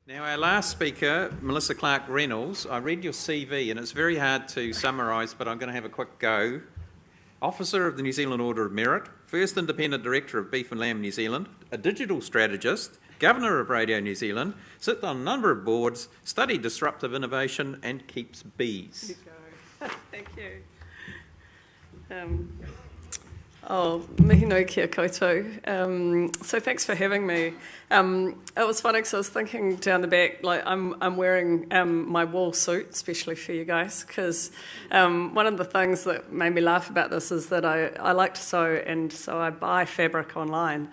Now, our last speaker, Melissa Clark-Reynolds, I read your CV and it's very hard to summarise, but I'm going to have a quick go. Officer of the New Zealand Order of Merit, First Independent Director of Beef and Lamb New Zealand, a digital strategist, Governor of Radio New Zealand, sits on a number of boards, studied disruptive innovation and keeps bees. There you go. Thank you. Mihi no kia koutou. So thanks for having me. It was funny because I was thinking down the back, like I'm wearing my wool suit, especially for you guys, because one of the things that made me laugh about this is that I like to sew, and so I buy fabric online,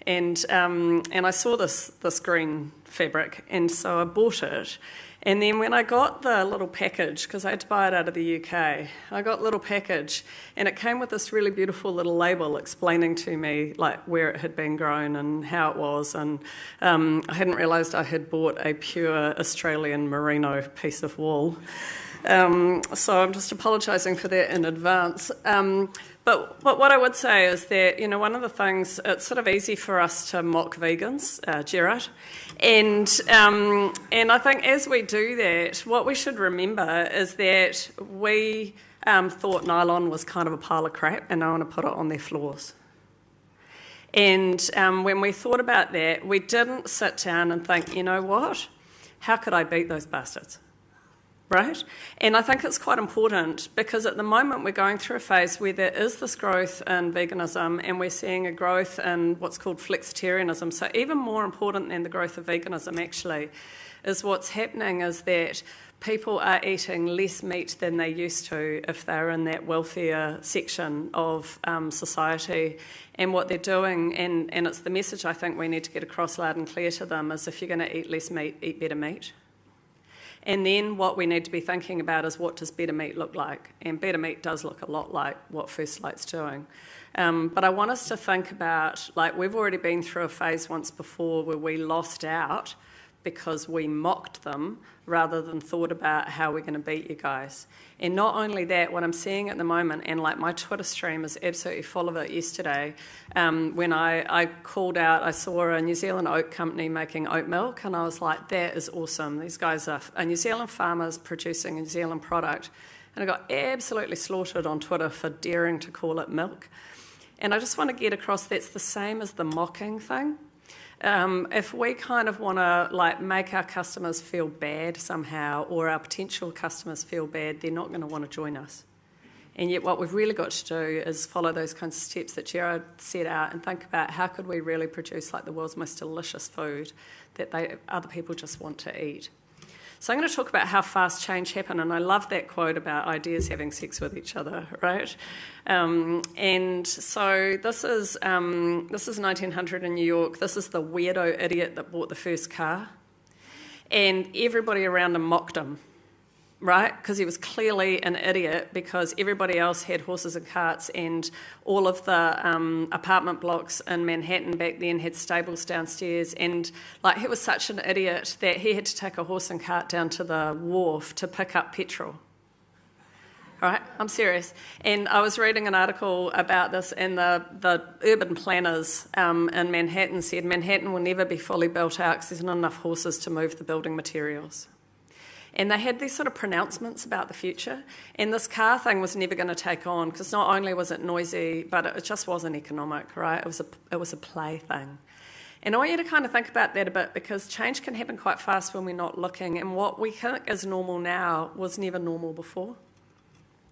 and I saw this green fabric, and so I bought it. And then when I got the little package, because I had to buy it out of the UK, I got the little package and it came with this really beautiful little label explaining to me like where it had been grown and how it was. And I hadn't realised I had bought a pure Australian merino piece of wool. So I'm just apologising for that in advance. But what I would say is that, you know, one of the things, it's sort of easy for us to mock vegans, Gerard. And I think as we do that, what we should remember is that we thought nylon was kind of a pile of crap and no one would put it on their floors. And when we thought about that, we didn't sit down and think, you know what, how could I beat those bastards? Right? And I think it's quite important because at the moment we're going through a phase where there is this growth in veganism and we're seeing a growth in what's called flexitarianism. So even more important than the growth of veganism actually is what's happening is that people are eating less meat than they used to if they're in that wealthier section of society. And what they're doing, and it's the message I think we need to get across loud and clear to them, is if you're going to eat less meat, eat better meat. And then what we need to be thinking about is what does better meat look like? And better meat does look a lot like what First Light's doing. But I want us to think about, like we've already been through a phase once before where we lost out because we mocked them rather than thought about how we're going to beat you guys. And not only that, what I'm seeing at the moment, and like my Twitter stream is absolutely full of it yesterday, when I called out, I saw a New Zealand oat company making oat milk, and I was like, that is awesome. These guys are New Zealand farmers producing a New Zealand product. And I got absolutely slaughtered on Twitter for daring to call it milk. And I just want to get across that's the same as the mocking thing. If we kind of want to like make our customers feel bad somehow or our potential customers feel bad, they're not going to want to join us. And yet what we've really got to do is follow those kinds of steps that Gerard set out and think about how could we really produce like the world's most delicious food that other people just want to eat. So I'm going to talk about how fast change happened, and I love that quote about ideas having sex with each other, right? And so this is 1900 in New York. This is the weirdo idiot that bought the first car, and everybody around him mocked him, right? Because he was clearly an idiot because everybody else had horses and carts, and all of the apartment blocks in Manhattan back then had stables downstairs, and like he was such an idiot that he had to take a horse and cart down to the wharf to pick up petrol. Right, I'm serious. And I was reading an article about this, and the urban planners in Manhattan said Manhattan will never be fully built out because there's not enough horses to move the building materials. And they had these sort of pronouncements about the future. And this car thing was never going to take on because not only was it noisy, but it just wasn't economic, right? It was a play thing. And I want you to kind of think about that a bit because change can happen quite fast when we're not looking. And what we think is normal now was never normal before.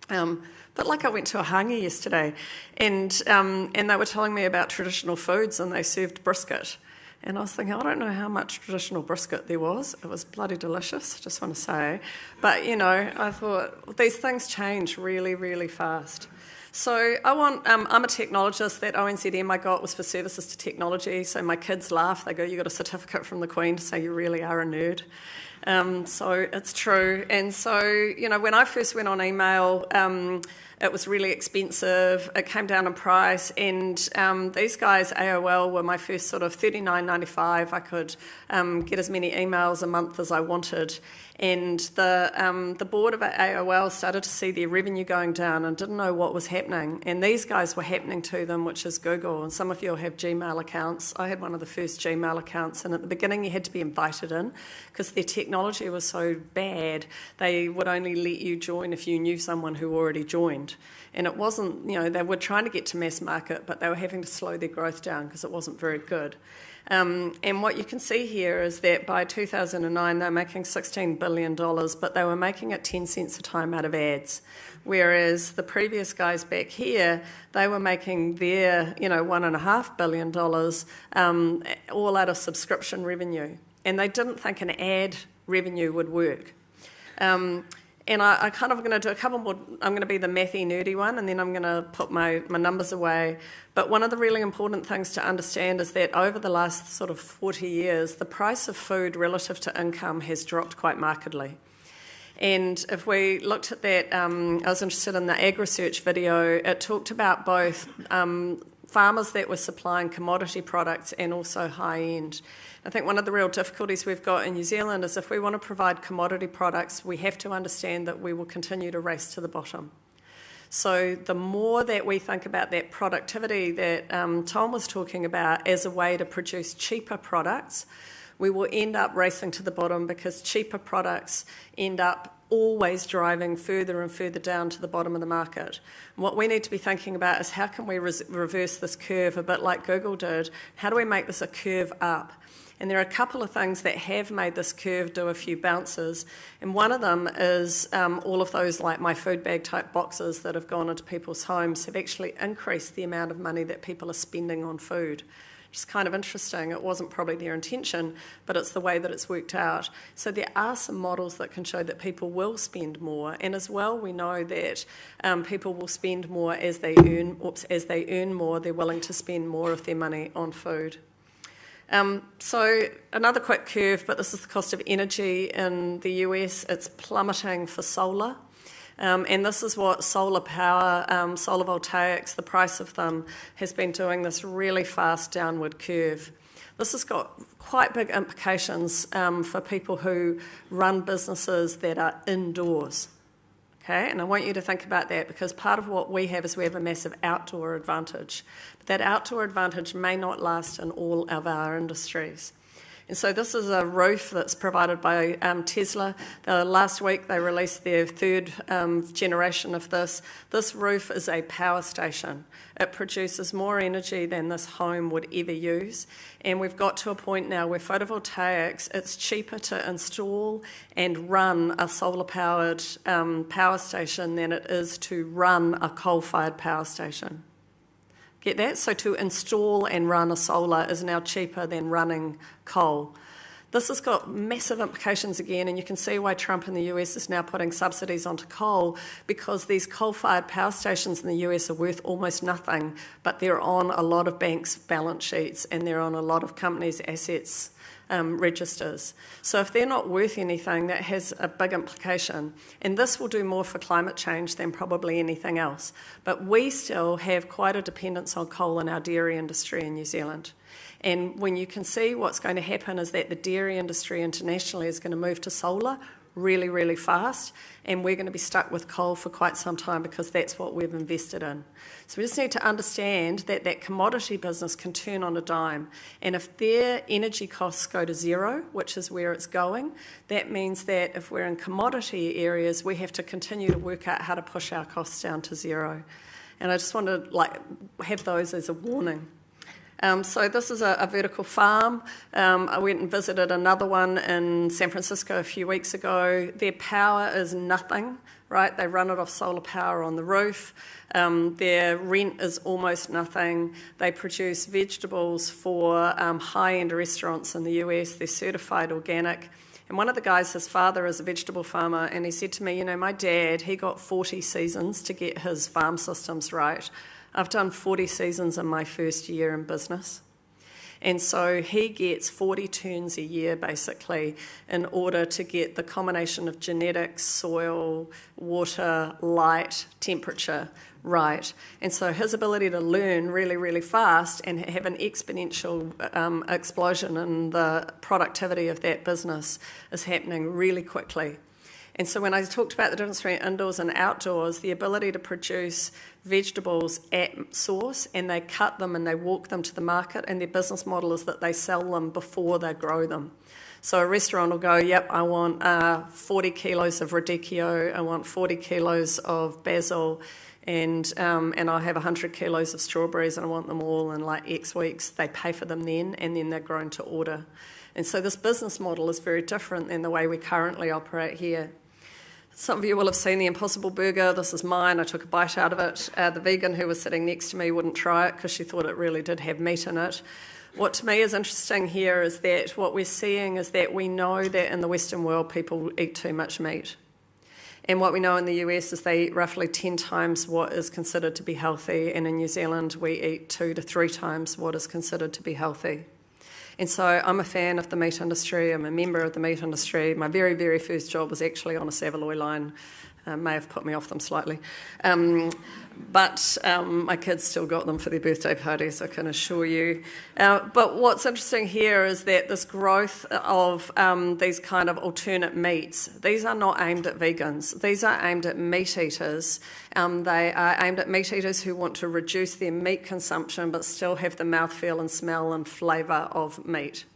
But like I went to a hangi yesterday and they were telling me about traditional foods and they served brisket. And I was thinking, I don't know how much traditional brisket there was. It was bloody delicious, I just want to say. But, you know, I thought these things change really, really fast. So I'm a technologist. That ONZM I got was for services to technology. So my kids laugh. They go, you got a certificate from the Queen to say you really are a nerd. So it's true. And so, you know, when I first went on email, it was really expensive. It came down in price. And these guys, AOL, were my first sort of $39.95. I could get as many emails a month as I wanted. And the board of AOL started to see their revenue going down and didn't know what was happening. happening. And these guys were happening to them, which is Google. And some of you will have Gmail accounts. I had one of the first Gmail accounts. And at the beginning, you had to be invited in because their technology was so bad. They would only let you join if you knew someone who already joined. And it wasn't, they were trying to get to mass market, but they were having to slow their growth down because it wasn't very good. And what you can see here is that by 2009, they were making $16 billion, but they were making it 10 cents a time out of ads. Whereas the previous guys back here, they were making their, $1.5 billion all out of subscription revenue. And they didn't think an ad revenue would work. And I kind of going to do a couple more. I'm going to be the mathy, nerdy one, and then I'm going to put my numbers away. But one of the really important things to understand is that over the last sort of 40 years, the price of food relative to income has dropped quite markedly. And if we looked at that, I was interested in the AgResearch video. It talked about both farmers that were supplying commodity products and also high-end. I think one of the real difficulties we've got in New Zealand is if we want to provide commodity products, we have to understand that we will continue to race to the bottom. So the more that we think about that productivity that Tom was talking about as a way to produce cheaper products, we will end up racing to the bottom because cheaper products end up always driving further and further down to the bottom of the market. And what we need to be thinking about is how can we reverse this curve a bit like Google did? How do we make this a curve up? And there are a couple of things that have made this curve do a few bounces. And one of them is all of those like my food bag type boxes that have gone into people's homes have actually increased the amount of money that people are spending on food. Which is kind of interesting. It wasn't probably their intention, but it's the way that it's worked out. So there are some models that can show that people will spend more. And as well, we know that people will spend more as they earn more, they're willing to spend more of their money on food. So another quick curve, but this is the cost of energy in the US. It's plummeting for solar. And this is what solar power, solar voltaics, the price of them has been doing this really fast downward curve. This has got quite big implications for people who run businesses that are indoors. Okay, and I want you to think about that because part of what we have is we have a massive outdoor advantage. But that outdoor advantage may not last in all of our industries. And so this is a roof that's provided by Tesla. Last week they released their third generation of this. This roof is a power station. It produces more energy than this home would ever use. And we've got to a point now where photovoltaics, it's cheaper to install and run a solar-powered power station than it is to run a coal-fired power station. Get that? So to install and run a solar is now cheaper than running coal. This has got massive implications again, and you can see why Trump in the US is now putting subsidies onto coal, because these coal-fired power stations in the US are worth almost nothing, but they're on a lot of banks' balance sheets and they're on a lot of companies' assets registers. So if they're not worth anything, that has a big implication. And this will do more for climate change than probably anything else. But we still have quite a dependence on coal in our dairy industry in New Zealand. And when you can see what's going to happen is that the dairy industry internationally is going to move to solar really, really fast, and we're going to be stuck with coal for quite some time because that's what we've invested in. So we just need to understand that that commodity business can turn on a dime, and if their energy costs go to zero, which is where it's going, that means that if we're in commodity areas, we have to continue to work out how to push our costs down to zero. And I just want to have those as a warning. So this is a vertical farm. I went and visited another one in San Francisco a few weeks ago. Their power is nothing, right? They run it off solar power on the roof. Their rent is almost nothing. They produce vegetables for high-end restaurants in the US. They're certified organic. And one of the guys, his father is a vegetable farmer, and he said to me, my dad, he got 40 seasons to get his farm systems right. I've done 40 seasons in my first year in business. And so he gets 40 turns a year, basically, in order to get the combination of genetics, soil, water, light, temperature right. And so his ability to learn really, really fast and have an exponential explosion in the productivity of that business is happening really quickly. And so when I talked about the difference between indoors and outdoors, the ability to produce vegetables at source, and they cut them and they walk them to the market, and their business model is that they sell them before they grow them. So a restaurant will go, yep, I want 40 kilos of radicchio, I want 40 kilos of basil, and I have 100 kilos of strawberries, and I want them all in like X weeks. They pay for them then, and then they're grown to order. And so this business model is very different than the way we currently operate here. Some of you will have seen the Impossible Burger. This is mine. I took a bite out of it. The vegan who was sitting next to me wouldn't try it because she thought it really did have meat in it. What to me is interesting here is that what we're seeing is that we know that in the Western world people eat too much meat. And what we know in the US is they eat roughly 10 times what is considered to be healthy, and in New Zealand we eat 2 to 3 times what is considered to be healthy. And so I'm a fan of the meat industry, I'm a member of the meat industry. My very, very first job was actually on a Saveloy line. May have put me off them slightly. But my kids still got them for their birthday parties, I can assure you. But what's interesting here is that this growth of these kind of alternate meats, these are not aimed at vegans. These are aimed at meat eaters. They are aimed at meat eaters who want to reduce their meat consumption but still have the mouthfeel and smell and flavour of meat.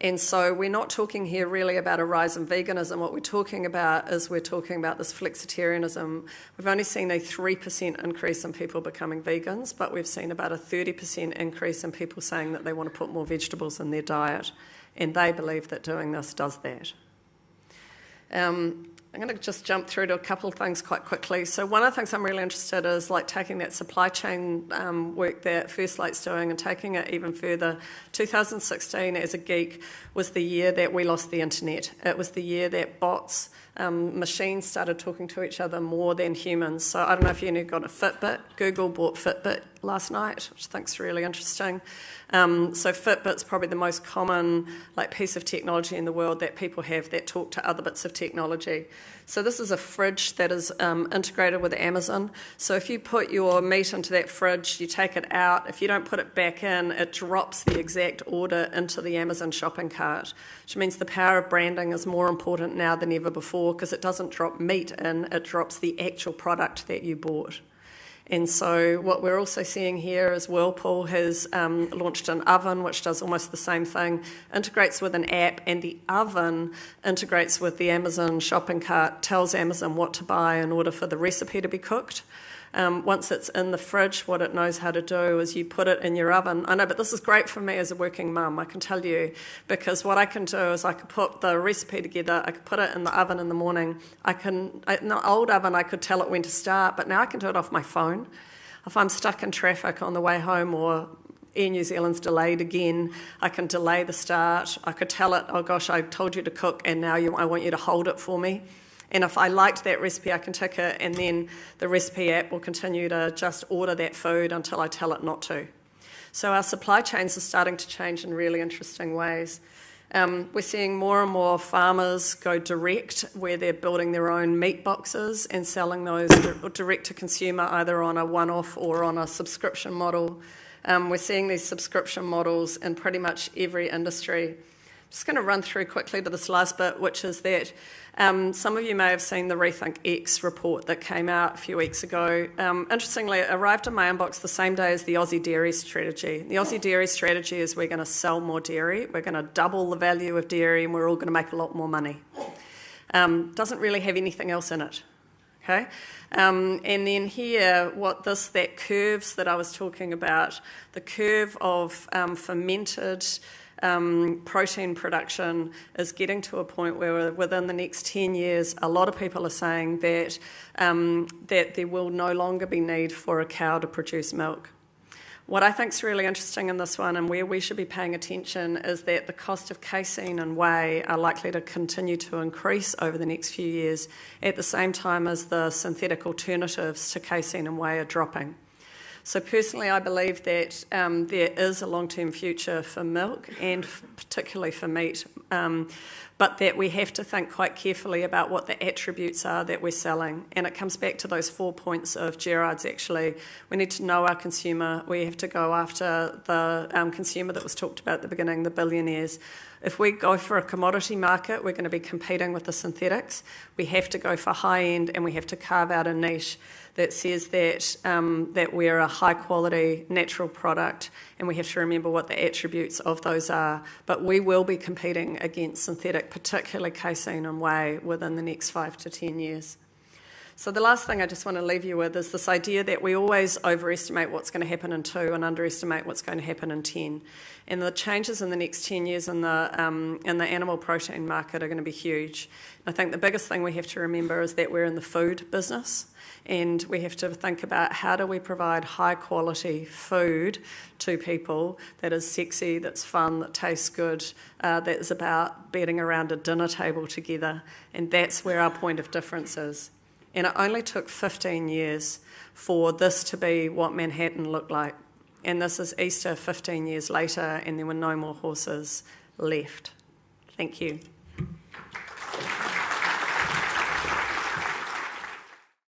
And so we're not talking here really about a rise in veganism. What we're talking about is this flexitarianism. We've only seen a 3% increase in people becoming vegans, but we've seen about a 30% increase in people saying that they want to put more vegetables in their diet, and they believe that doing this does that. I'm going to just jump through to a couple of things quite quickly. So one of the things I'm really interested in is like taking that supply chain work that First Light's doing and taking it even further. 2016 as a geek was the year that we lost the internet. It was the year that bots, machines started talking to each other more than humans. So I don't know if you got a Fitbit. Google bought Fitbit last night, which I think is really interesting. So Fitbit's probably the most common piece of technology in the world that people have that talk to other bits of technology. So this is a fridge that is integrated with Amazon. So if you put your meat into that fridge, you take it out. If you don't put it back in, it drops the exact order into the Amazon shopping cart, which means the power of branding is more important now than ever before because it doesn't drop meat in, it drops the actual product that you bought. And so what we're also seeing here is Whirlpool has launched an oven which does almost the same thing, integrates with an app, and the oven integrates with the Amazon shopping cart, tells Amazon what to buy in order for the recipe to be cooked. Once it's in the fridge, what it knows how to do is you put it in your oven. I know, but this is great for me as a working mum, I can tell you, because what I can do is I can put the recipe together, I can put it in the oven in the morning. In the old oven, I could tell it when to start, but now I can do it off my phone. If I'm stuck in traffic on the way home or Air New Zealand's delayed again, I can delay the start. I could tell it, oh gosh, I told you to cook and now I want you to hold it for me. And if I liked that recipe, I can tick it, and then the recipe app will continue to just order that food until I tell it not to. So our supply chains are starting to change in really interesting ways. We're seeing more and more farmers go direct, where they're building their own meat boxes and selling those direct to consumer, either on a one-off or on a subscription model. We're seeing these subscription models in pretty much every industry. Just going to run through quickly to this last bit, which is that some of you may have seen the Rethink X report that came out a few weeks ago. Interestingly, it arrived in my inbox the same day as the Aussie Dairy Strategy. The Aussie Dairy Strategy is we're going to sell more dairy, we're going to double the value of dairy, and we're all going to make a lot more money. Doesn't really have anything else in it. Okay, and then here, that curves that I was talking about, the curve of fermented protein production is getting to a point where within the next 10 years, a lot of people are saying that there will no longer be need for a cow to produce milk. What I think is really interesting in this one, and where we should be paying attention, is that the cost of casein and whey are likely to continue to increase over the next few years at the same time as the synthetic alternatives to casein and whey are dropping. So personally, I believe that there is a long-term future for milk and particularly for meat, but that we have to think quite carefully about what the attributes are that we're selling. And it comes back to those 4 points of Gerard's actually. We need to know our consumer. We have to go after the consumer that was talked about at the beginning, the billionaires. If we go for a commodity market, we're going to be competing with the synthetics. We have to go for high end, and we have to carve out a niche that says that that we're a high quality natural product, and we have to remember what the attributes of those are. But we will be competing against synthetic, particularly casein and whey, within the next 5 to 10 years. So the last thing I just want to leave you with is this idea that we always overestimate what's going to happen in 2 and underestimate what's going to happen in 10. And the changes in the next 10 years in the animal protein market are going to be huge. And I think the biggest thing we have to remember is that we're in the food business, and we have to think about how do we provide high quality food to people that is sexy, that's fun, that tastes good, that is about being around a dinner table together. And that's where our point of difference is. And it only took 15 years for this to be what Manhattan looked like. And this is Easter 15 years later, and there were no more horses left. Thank you.